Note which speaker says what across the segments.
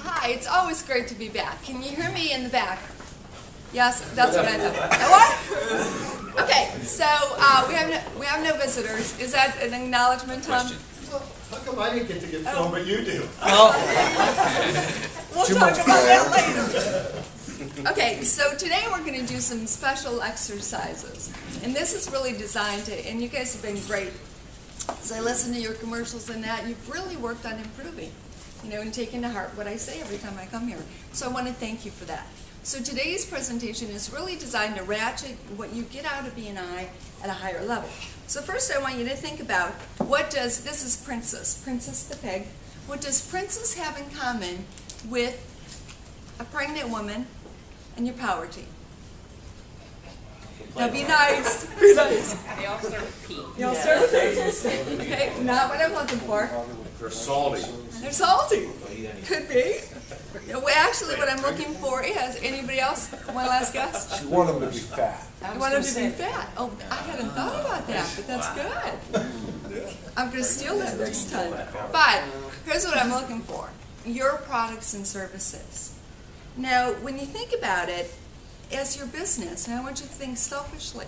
Speaker 1: Hi, it's always great to be back. Can you hear me in the back? Yes, that's what I thought. What? Okay, so we have no visitors. Is that an acknowledgement, Tom?
Speaker 2: Well, how come I didn't get to get filmed, but you do?
Speaker 1: We'll talk about that later. Okay, so today we're going to do some special exercises. And this is really designed to, and you guys have been great. As I listen to your commercials and that, you've really worked on improving, and taking to heart what I say every time I come here. So I want to thank you for that. So today's presentation is really designed to ratchet what you get out of B&I at a higher level. So first I want you to think about this is Princess the pig. What does Princess have in common with a pregnant woman and your power team? Now be nice, be nice.
Speaker 3: They all start with P.
Speaker 1: They all start with P. Okay, not what I'm looking for.
Speaker 2: They're salty.
Speaker 1: They're salty. Could be. Well, actually, what I'm looking for is, anybody else? One last guess?
Speaker 4: You want them to be fat.
Speaker 1: I want them to be fat. Oh, I hadn't thought about that, but that's good. I'm going to steal that next time. But here's what I'm looking for. Your products and services. Now, when you think about it, as your business, and I want you to think selfishly,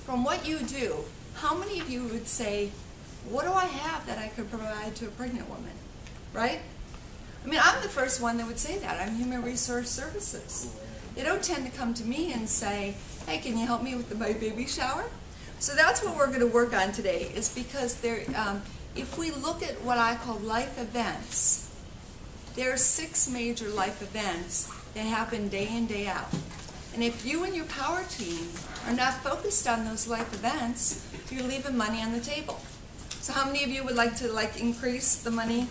Speaker 1: from what you do, how many of you would say, what do I have that I could provide to a pregnant woman? Right? I mean, I'm the first one that would say that. I'm Human Resource Services. They don't tend to come to me and say, hey, can you help me with my baby shower? So that's what we're going to work on today, is because if we look at what I call life events, there are 6 major life events that happen day in, day out. And if you and your power team are not focused on those life events, you're leaving money on the table. So how many of you would like to increase the money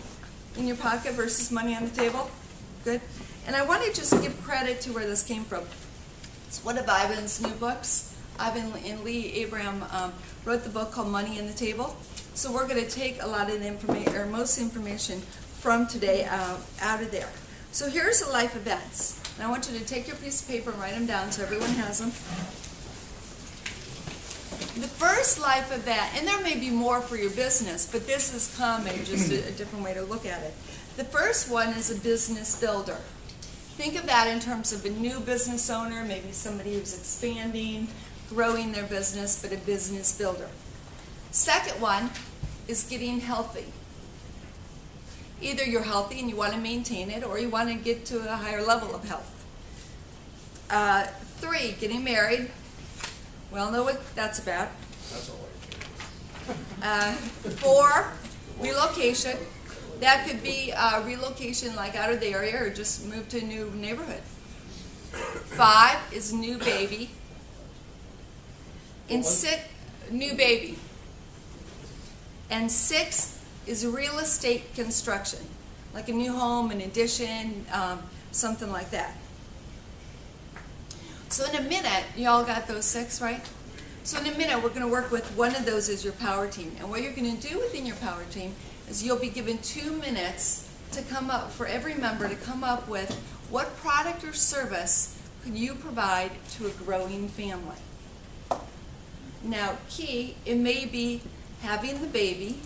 Speaker 1: in your pocket versus money on the table? Good. And I want to just give credit to where this came from. It's one of Ivan's new books. Ivan and Lee Abraham wrote the book called Money on the Table. So we're going to take a lot of the information, or most information from today out of there. So here's the life events. And I want you to take your piece of paper and write them down so everyone has them. The first life event, and there may be more for your business, but this is common, just a different way to look at it. The first one is a business builder. Think of that in terms of a new business owner, maybe somebody who's expanding, growing their business, but a business builder. Second one is getting healthy. Either you're healthy and you want to maintain it, or you want to get to a higher level of health. 3, getting married. We all know what that's about.
Speaker 4: That's all I
Speaker 1: 4, relocation. That could be relocation like out of the area or just move to a new neighborhood. 5 is new baby. And new baby. And 6 is real estate construction, like a new home, an addition, something like that. So in a minute, you all got those 6, right? So in a minute, we're going to work with one of those as your power team. And what you're going to do within your power team is you'll be given 2 minutes to come up, for every member to come up with what product or service could you provide to a growing family. Now, key, it may be having the baby,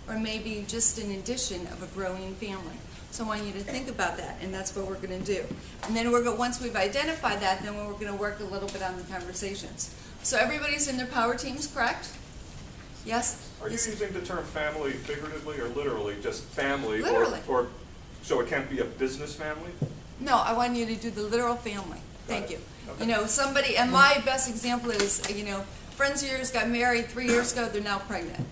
Speaker 1: or maybe just an addition of a growing family. So I want you to think about that, and that's what we're going to do. And then once we've identified that, then we're going to work a little bit on the conversations. So everybody's in their power teams, correct? Yes?
Speaker 5: Are you using the term family figuratively or literally, just family?
Speaker 1: Literally.
Speaker 5: Or so it can't be a business family?
Speaker 1: No, I want you to do the literal family. Thank you.
Speaker 5: Okay.
Speaker 1: Somebody, and my best example is, friends of yours got married 3 years ago, they're now pregnant.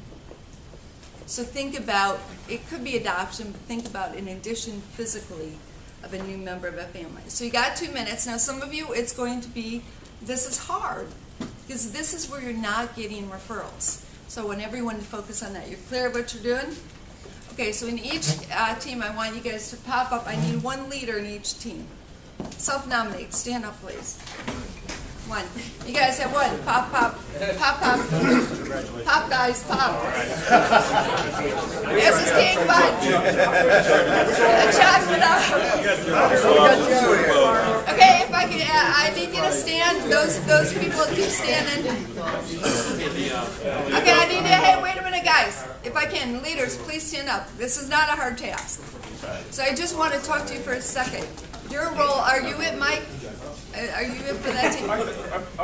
Speaker 1: So think about, it could be adoption, but think about an addition physically of a new member of a family. So you got 2 minutes. Now some of you, it's going to be, this is hard, because this is where you're not getting referrals. So I want everyone to focus on that. You're clear what you're doing? Okay, so in each team, I want you guys to pop up. I need 1 leader in each team. Self-nominate. Stand up, please. 1. You guys have 1. Pop, pop. Pop, pop. Pop, guys, pop. This is being fun. Chocolate up. Okay, if I can, I need you to stand. Those people keep standing. Okay, I need to, hey, wait a minute, guys. if I can, leaders, please stand up. This is not a hard task. So I just want to talk to you for a second. Your role, are you it, Mike? Are you it for that team?
Speaker 5: I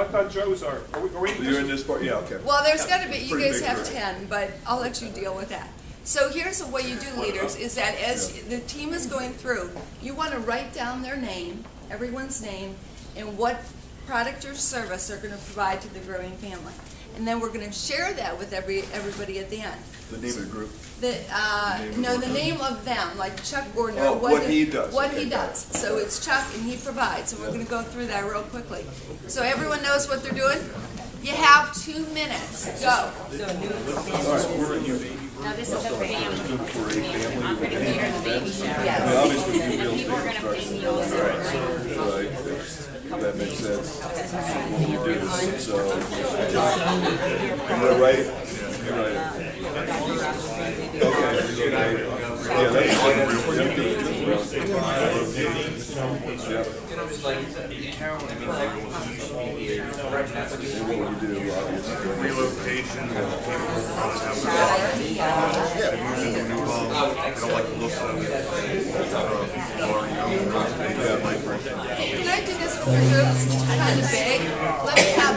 Speaker 5: thought Joe's are we
Speaker 4: You're in this part? Yeah, okay.
Speaker 1: Well, there's got to be, you
Speaker 4: Pretty
Speaker 1: guys
Speaker 4: big
Speaker 1: have
Speaker 4: group.
Speaker 1: 10, but I'll let you deal with that. So here's the way you do, leaders, is that as the team is going through, you want to write down their name, everyone's name, and what product or service they're going to provide to the growing family. And then we're going to share that with everybody at the end.
Speaker 4: The name of the group.
Speaker 1: The name of them, like Chuck Gordon.
Speaker 4: Oh, what he does.
Speaker 1: What
Speaker 4: Okay,
Speaker 1: he
Speaker 4: got
Speaker 1: does. So it's Chuck and he provides. So we're going to go through that real quickly. So everyone knows what they're doing? You have 2 minutes. Go.
Speaker 3: Now this is a family.
Speaker 4: For a family.
Speaker 3: I'm going to be here in the baby shower.
Speaker 1: Yeah.
Speaker 4: Obviously, you
Speaker 3: And
Speaker 4: real
Speaker 3: people are going to pay me also.
Speaker 4: Right, that makes sense. When we do this, so I'm gonna write it. You write it. Okay. Yeah, that's fine. What we do, obviously.
Speaker 6: Relocation.
Speaker 1: Can I do this with your group? It's kind of big. Let me have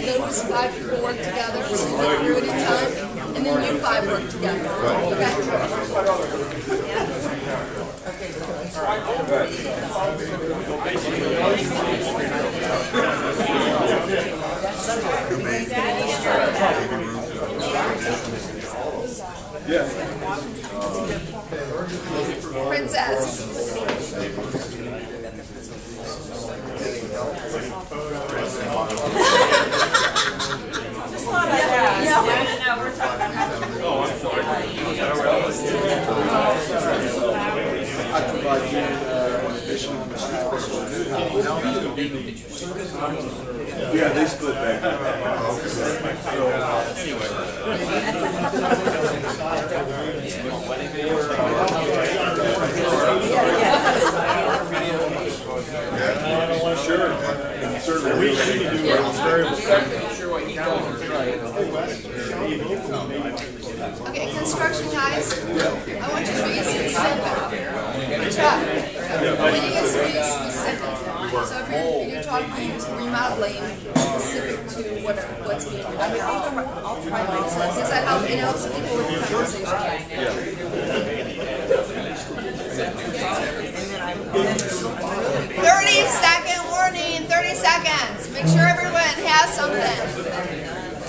Speaker 1: those 5 people work together, so you go through it in time, and then you 5 work together.
Speaker 4: Yeah.
Speaker 1: Princess.
Speaker 3: No, we're talking about
Speaker 4: I provide you additional. Yeah, they split back. Sure. And certainly we can do
Speaker 1: Okay, construction guys, I want you to be specific. Chuck, when you get to be specific, so if you're talking remodeling specific to what's being done. I mean, I'll try my best. Does that help? It helps people with the conversation. 30-second warning, 30 seconds. Make sure everyone has something.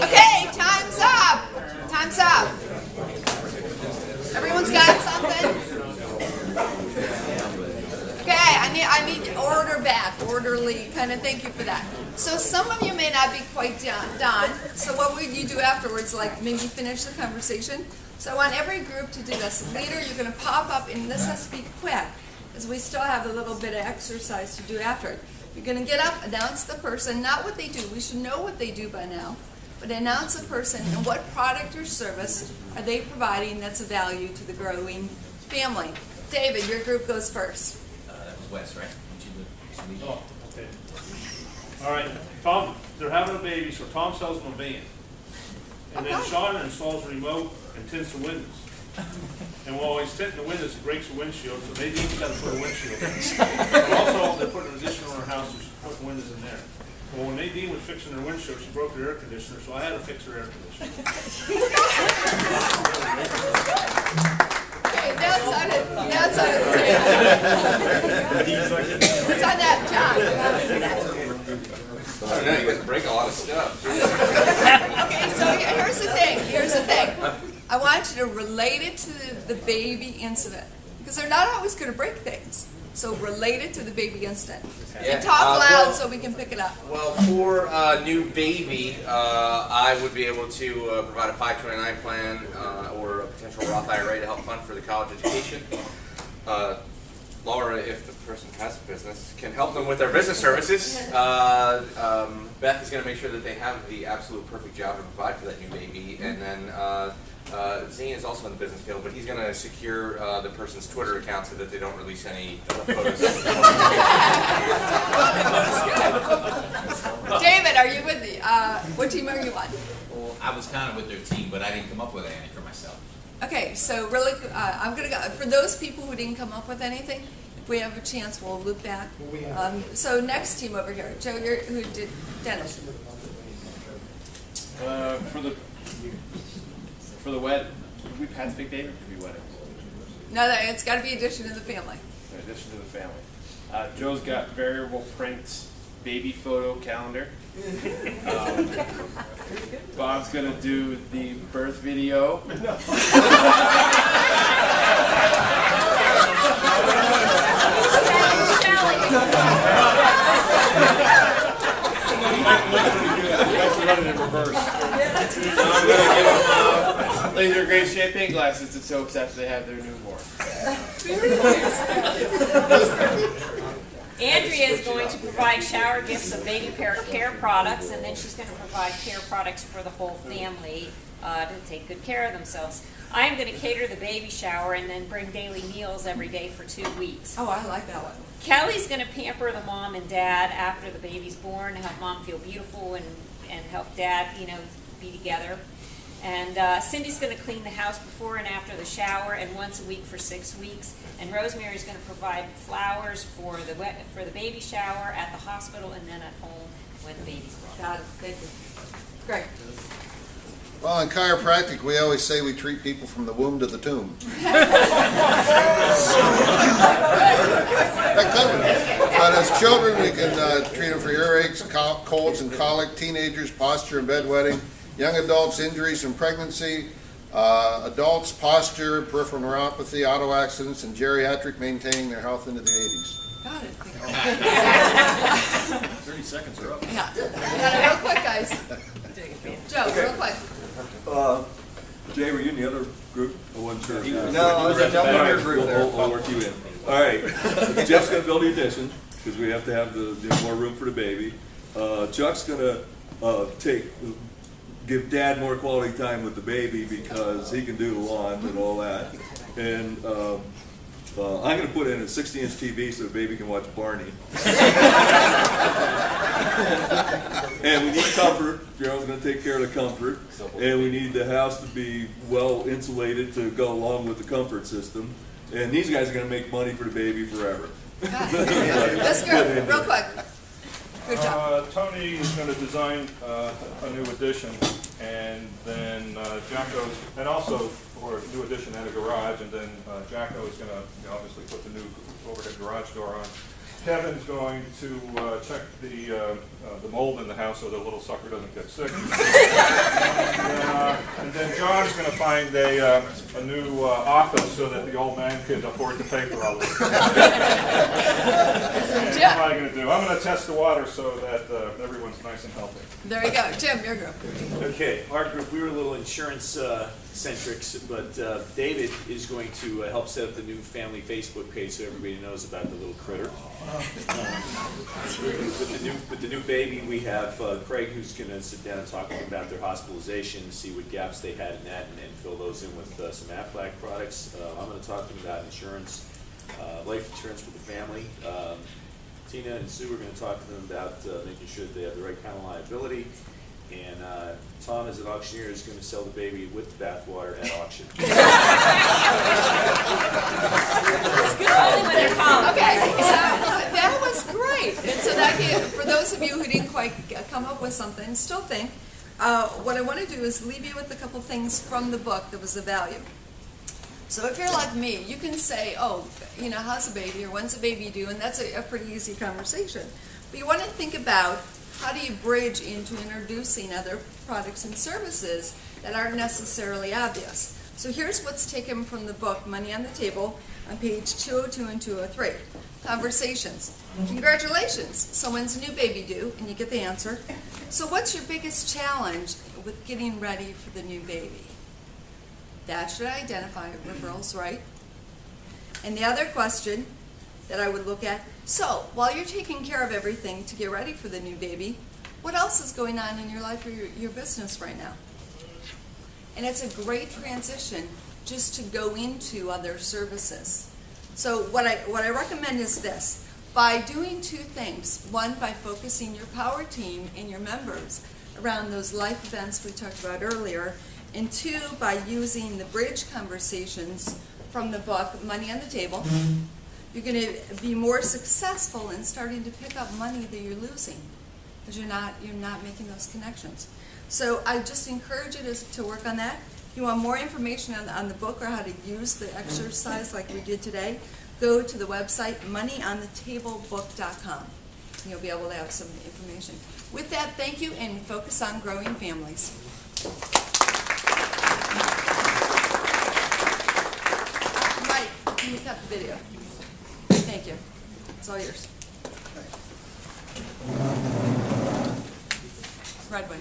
Speaker 1: Okay, time's up. Time's up. Everyone's got something? Okay, I need order back, orderly, kind of thank you for that. So some of you may not be quite done. So what would you do afterwards, like maybe finish the conversation? So I want every group to do this. Leader, you're going to pop up, and this has to be quick, because we still have a little bit of exercise to do after. You're going to get up, announce the person, not what they do. We should know what they do by now. But announce the person and what product or service are they providing that's of value to the growing family. David, your group goes first.
Speaker 7: That was Wes, right?
Speaker 8: Oh, okay. All right, Tom, they're having a baby, so Tom sells them a van. And then
Speaker 1: Okay.
Speaker 8: Sean installs a remote and tints the windows. And while he's tinting the windows, he breaks the windshield, so maybe he's got to put a windshield in. But also, they're putting an addition on her house, so she's putting windows in there. Well, when Nadine was fixing her windshield, she broke her air conditioner, so I had to fix her air conditioner.
Speaker 1: Okay, that's on it. What's on that, John?
Speaker 6: I don't know, you guys break a lot of stuff.
Speaker 1: Okay, so here's the thing. I want you to relate it to the baby incident, because they're not always going to break things. So relate it to the baby incident.
Speaker 6: Yeah,
Speaker 1: And talk loud
Speaker 6: well-
Speaker 1: so we can pick it up.
Speaker 6: Well, for a new baby, I would be able to provide a 529 plan or a potential Roth IRA to help fund for the college education. Laura, if the person has a business, can help them with their business services. Beth is going to make sure that they have the absolute perfect job to provide for that new baby, and then Zane is also in the business field, but he's going to secure the person's Twitter account so that they don't release any photos.
Speaker 1: David, are you with the, what team are you on?
Speaker 7: Well, I was kind of with their team, but I didn't come up with anything for myself.
Speaker 1: Okay, so really, I'm gonna go, for those people who didn't come up with anything, if we have a chance, we'll loop back. So next team over here, Joe, who did, Dennis?
Speaker 9: For the wed, we Pat's big day or could be weddings?
Speaker 1: No, it's gotta be addition to the family.
Speaker 9: In addition to the family. Joe's got variable print baby photo calendar. Bob's gonna do the birth video. Run it in reverse. I'm gonna give them laser engraved champagne glasses to soaks after they have their newborn.
Speaker 3: Andrea is going to provide shower gifts of baby care products, and then she's going to provide care products for the whole family to take good care of themselves. I am going to cater the baby shower and then bring daily meals every day for 2 weeks.
Speaker 1: Oh, I like that one.
Speaker 3: Kelly's going to pamper the mom and dad after the baby's born, help mom feel beautiful and help dad, be together. And Cindy's going to clean the house before and after the shower, and once a week for 6 weeks. And Rosemary's going to provide flowers for the baby shower at the hospital and then at home when the baby's born.
Speaker 1: Got it, thank you. Great.
Speaker 2: Well, in chiropractic, we always say we treat people from the womb to the tomb. That covers it. But as children, we can treat them for earaches, colds and colic, teenagers, posture and bedwetting, young adults, injuries from pregnancy, adults, posture, peripheral neuropathy, auto accidents, and geriatric, maintaining their health into the 80s.
Speaker 1: Got it. Thank you.
Speaker 4: 30 seconds are up.
Speaker 1: Yeah. Got it real quick, guys. Joe, real quick.
Speaker 4: Jay, were you in the other group? I wasn't sure.
Speaker 2: No, I was in your group there.
Speaker 4: We'll work you in. All right. Jeff's going to build the addition because we have to have more room for the baby. Chuck's going to give Dad more quality time with the baby because he can do the lawn and all that. And I'm going to put in a 60-inch TV so the baby can watch Barney. And we need comfort. Gerald's going to take care of the comfort. And we need the house to be well insulated to go along with the comfort system. And these guys are going to make money for the baby forever.
Speaker 1: That's good. Real quick. Good job.
Speaker 5: Tony is going to design a new addition, and then Jacko's, and also for a new addition and a garage, and then Jacko is going to obviously put the new overhead garage door on. Kevin's going to check the mold in the house so the little sucker doesn't get sick. And then John's going to find a new office so that the old man can afford to pay for all this. And what am I going to do? I'm going to test the water so that everyone's nice and healthy.
Speaker 1: There you go. Jim, your group.
Speaker 10: Okay, our group, we were a little insurance centrics, but David is going to help set up the new family Facebook page so everybody knows about the little critter. With the new baby, we have Craig, who's going to sit down and talk to them about their hospitalization, see what gaps they had in that, and fill those in with some Aflac products. I'm going to talk to them about insurance, life insurance for the family. Tina and Sue are going to talk to them about making sure that they have the right kind of liability. And Tom, as an auctioneer, is going to sell the baby with the bathwater at auction.
Speaker 1: Okay, so that was great. And so that for those of you who didn't quite come up with something, still think, what I want to do is leave you with a couple things from the book that was of value. So if you're like me, you can say, oh, how's the baby, or when's the baby due, and that's a pretty easy conversation. But you want to think about how do you bridge into introducing other products and services that aren't necessarily obvious. So here's what's taken from the book, Money on the Table, on page 202 and 203. Conversations. Congratulations. So when's the new baby due? And you get the answer. So what's your biggest challenge with getting ready for the new baby? That should identify referrals, right? And the other question, that I would look at. So, while you're taking care of everything to get ready for the new baby, what else is going on in your life or your business right now? And it's a great transition just to go into other services. So what I recommend is this. By doing two things, one, by focusing your power team and your members around those life events we talked about earlier, and two, by using the bridge conversations from the book, Money on the Table, you're going to be more successful in starting to pick up money that you're losing, because you're not making those connections. So I just encourage you to work on that. If you want more information on the book or how to use the exercise like we did today, go to the website moneyonthetablebook.com. You'll be able to have some information. With that, thank you, and focus on growing families. Mike, can you cut the video? Thank you. It's all yours. Red one.